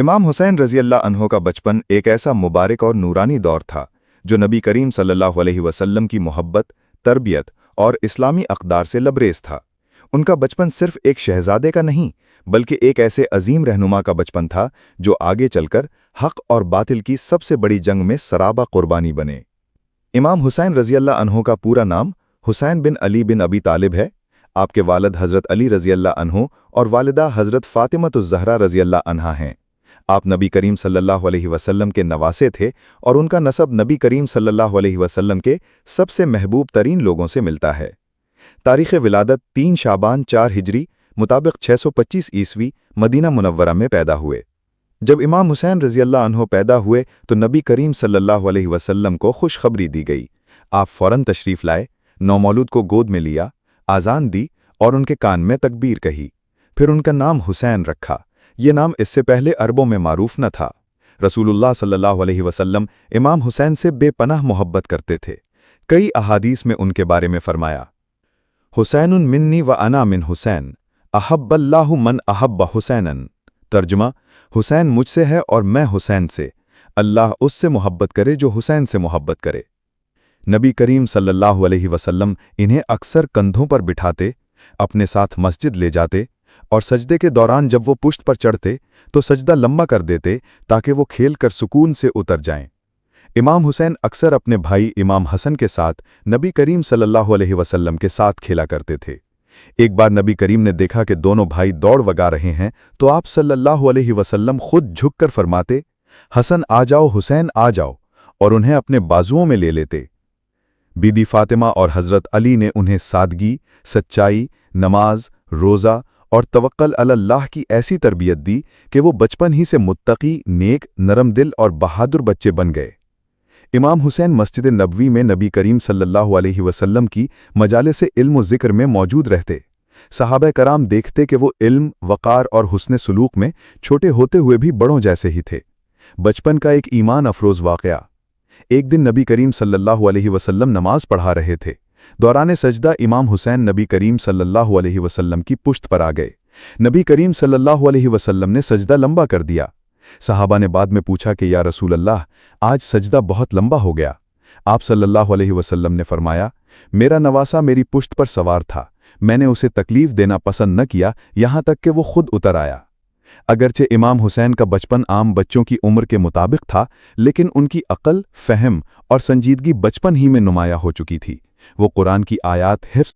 इमाम हुसैन रज़ी अल्लाह अन्हो का बचपन एक ऐसा मुबारक और नूरानी दौर था जो नबी करीम सल्लल्लाहु अलैहि वसल्लम की मोहब्बत, तरबियत और इस्लामी अक़दार से लबरेज था। उनका बचपन सिर्फ एक शहजादे का नहीं, बल्कि एक ऐसे अजीम रहनुमा का बचपन था जो आगे चलकर हक़ और बातिल की सबसे बड़ी जंग में सराबा कुर्बानी बने। इमाम हुसैन रज़ी अल्लाह अन्हो का पूरा नाम हुसैन बिन अली बिन अबी तालिब है। आपके वालिद हज़रत अली रज़ी अल्लाह अन्हो और वालिदा हज़रत फ़ातिमतुज़ ज़हरा रज़ी अल्लाह अन्हा हैं। आप नबी करीम सल्लल्लाहु अलैहि वसल्लम के नवासे थे और उनका नसब नबी करीम सल्लल्लाहु अलैहि वसल्लम के सबसे महबूब तरीन लोगों से मिलता है। तारीख़ विलादत 3 शाबान 4 हिजरी मुताबिक 625 ईस्वी मदीना मुनव्वरा में पैदा हुए। जब इमाम हुसैन रज़ी अल्लाह अन्हो पैदा हुए तो नबी करीम सल्लल्लाहु अलैहि वसल्लम को खुशखबरी दी गई। आप फ़ौरन तशरीफ़ लाए, नौमौलूद को गोद में लिया, आज़ान दी और उनके कान में तकबीर कही। फिर उनका नाम हुसैन रखा। ये नाम इससे पहले अरबों में मारूफ न था। रसूलुल्लाह सल्लल्लाहु अलैहि वसल्लम इमाम हुसैन से बेपनाह मोहब्बत करते थे। कई अहादीस में उनके बारे में फरमाया, हुसैनुन मिन्नी व अना मिन हुसैन, अहब्बल्लाहु मन अहब्ब हुसैनन। तर्जुमा, हुसैन मुझसे है और मैं हुसैन से, अल्लाह उससे मोहब्बत करे जो हुसैन से मोहब्बत करे। नबी करीम सल्लल्लाहु अलैहि वसल्लम इन्हें अक्सर कंधों पर बिठाते, अपने साथ मस्जिद ले जाते और सजदे के दौरान जब वो पुश्त पर चढ़ते तो सजदा लंबा कर देते ताकि वो खेल कर सुकून से उतर जाएं। इमाम हुसैन अक्सर अपने भाई इमाम हसन के साथ नबी करीम सल्लल्लाहु अलैहि वसल्लम के साथ खेला करते थे। एक बार नबी करीम ने देखा कि दोनों भाई दौड़ वगा रहे हैं तो आप सल्लल्लाहु अलैहि वसल्लम खुद झुककर फरमाते, हसन आ जाओ, हुसैन आ जाओ, और उन्हें अपने बाजुओं में ले लेते। बीबी फातिमा और हज़रत अली ने उन्हें सादगी, सच्चाई, नमाज, रोज़ा और तवक्कल अल्लाह की ऐसी तरबियत दी कि वो बचपन ही से मुत्तकी, नेक, नरम दिल और बहादुर बच्चे बन गए। इमाम हुसैन मस्जिद नबवी में नबी करीम सल्लल्लाहु अलैहि वसल्लम की मजालिस इल्म व ज़िक्र में मौजूद रहते। सहाबा कराम देखते कि वो इल्म, वक़ार और हुस्न सुलूक में छोटे होते हुए भी बड़ों जैसे ही थे। बचपन का एक ईमान अफरोज़ वाक़या। एक दिन नबी करीम सल्लल्लाहु अलैहि वसल्लम नमाज पढ़ा रहे थे। दौरान सजदा इमाम हुसैन नबी करीम सल्लल्लाहु अलैहि वसल्लम की पुश्त पर आ गए। नबी करीम सल्लल्लाहु अलैहि वसल्लम ने सजदा लंबा कर दिया। सहाबा ने बाद में पूछा कि या रसूल अल्लाह, आज सजदा बहुत लंबा हो गया। आप सल्लल्लाहु अलैहि वसल्लम ने फरमाया, मेरा नवासा मेरी पुश्त पर सवार था, मैंने उसे तकलीफ देना पसंद न किया, यहाँ तक कि वो खुद उतर आया। अगरचे इमाम हुसैन का बचपन आम बच्चों की उम्र के मुताबिक था, लेकिन उनकी अक़ल, फ़हम और संजीदगी बचपन ही में नुमाया हो चुकी थी। वो कुरान की आयात हिफ्ज़